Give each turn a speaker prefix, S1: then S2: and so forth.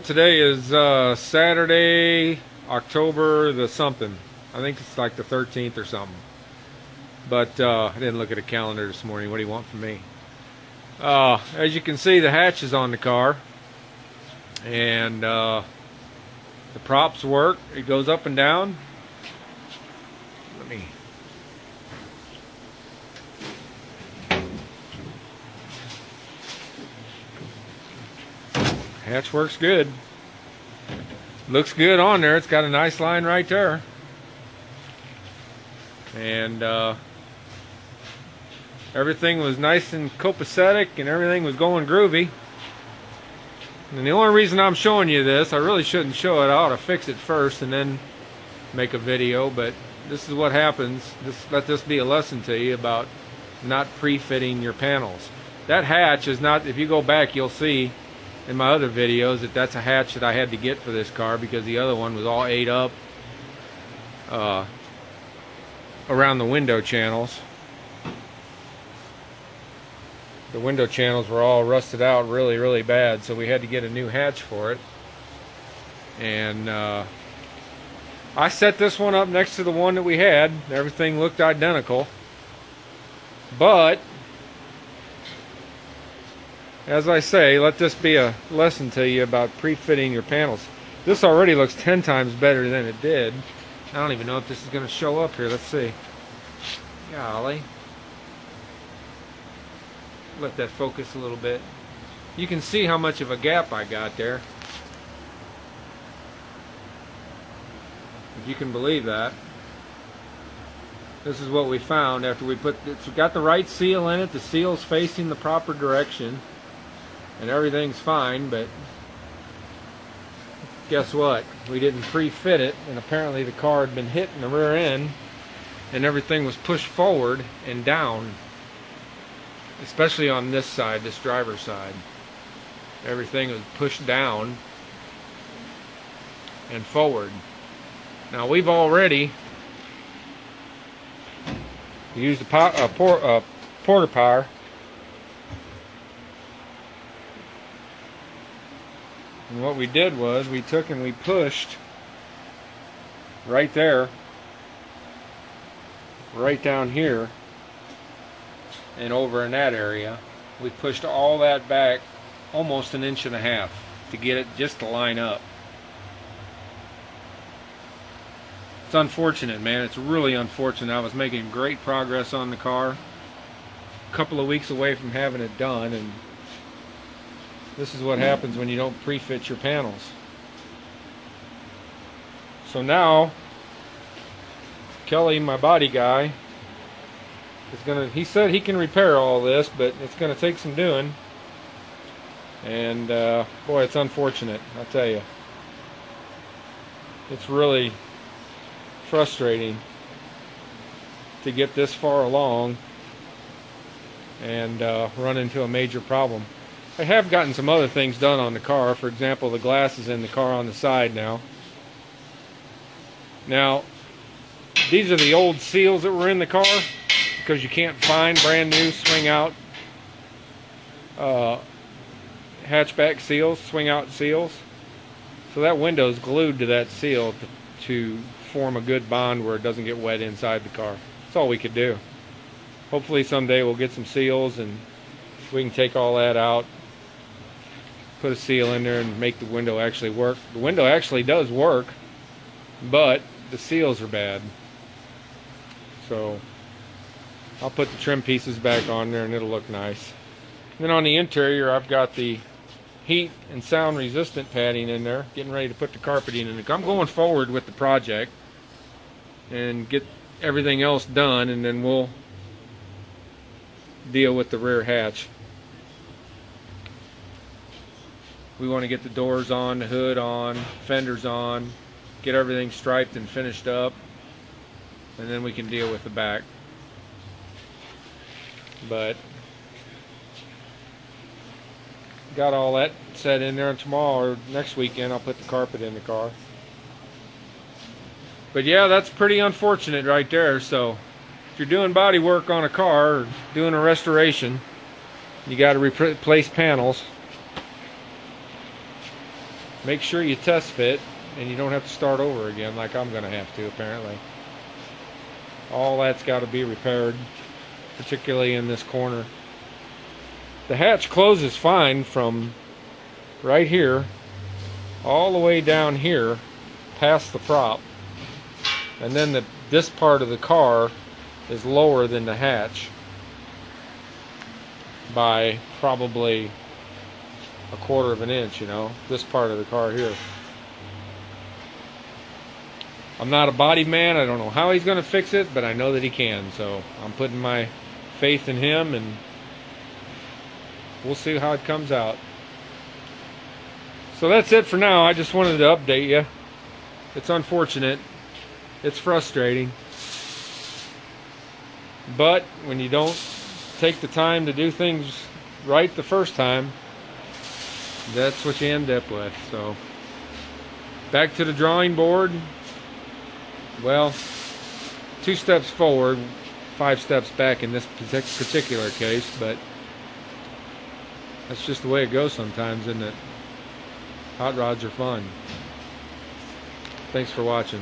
S1: Alright, today is Saturday, October the something. I think it's like the 13th or something. But I didn't look at a calendar this morning. What do you want from me? As you can see, the hatch is on the car. And the props work. It goes up and down. Let me... Hatch works good. Looks good on there. It's got a nice line right there. And everything was nice and copacetic and everything was going groovy. And the only reason I'm showing you this, I really shouldn't show it. I ought to fix it first and then make a video, but this is what happens. Let this be a lesson to you about not pre-fitting your panels. That hatch is not, if you go back you'll see in my other videos that's a hatch that I had to get for this car because the other one was all ate up around the window channels. The window channels were all rusted out really bad, so we had to get a new hatch for it. And I set this one up next to the one that we had. Everything looked identical, but as I say, let this be a lesson to you about pre-fitting your panels. This already looks 10 times better than it did. I don't even know if this is going to show up here. Let's see. Golly. Let that focus a little bit. You can see how much of a gap I got there. If you can believe that. This is what we found after we put it's got the right seal in it. The seal's facing the proper direction. And everything's fine, but guess what? We didn't pre-fit it, and apparently the car had been hit in the rear end, and everything was pushed forward and down, especially on this side, this driver's side. Everything was pushed down and forward. Now we've already used a porter power. And what we did was we took and we pushed right there, right down here, and over in that area. We pushed all that back almost 1.5 inches to get it just to line up. It's unfortunate, man. It's really unfortunate. I was making great progress on the car. A couple of weeks away from having it done, and this is what happens when you don't pre-fit your panels. So now, Kelly, my body guy, he said he can repair all this, but it's gonna take some doing. And boy, it's unfortunate, I'll tell you. It's really frustrating to get this far along and run into a major problem. I have gotten some other things done on the car. For example, the glass is in the car on the side now. Now, these are the old seals that were in the car because you can't find brand new swing out hatchback seals, swing out seals. So that window is glued to that seal to form a good bond where it doesn't get wet inside the car. That's all we could do. Hopefully someday we'll get some seals and we can take all that out, put a seal in there and make the window actually work. The window actually does work, but the seals are bad. So I'll put the trim pieces back on there and it'll look nice. And then on the interior I've got the heat and sound resistant padding in there, getting ready to put the carpeting in. I'm going forward with the project and get everything else done, and then we'll deal with the rear hatch. We want to get the doors on, the hood on, fenders on, get everything striped and finished up, and then we can deal with the back. But got all that set in there, and tomorrow or next weekend I'll put the carpet in the car. But yeah, that's pretty unfortunate right there. So if you're doing body work on a car or doing a restoration, you got to replace panels. make sure you test fit, and you don't have to start over again like I'm going to have to apparently. All that's got to be repaired, particularly in this corner. The hatch closes fine from right here all the way down here past the prop, and then this part of the car is lower than the hatch by probably 1/4 of an inch, you know, this part of the car here. I'm not a body man. I don't know how he's going to fix it, but I know that he can. So I'm putting my faith in him, and we'll see how it comes out. So that's it for now. I just wanted to update you. It's unfortunate. It's frustrating. But when you don't take the time to do things right the first time, that's what you end up with. So back to the drawing board. Well, 2 steps forward, 5 steps back in this particular case, but that's just the way it goes sometimes, isn't it? Hot rods are fun. Thanks for watching.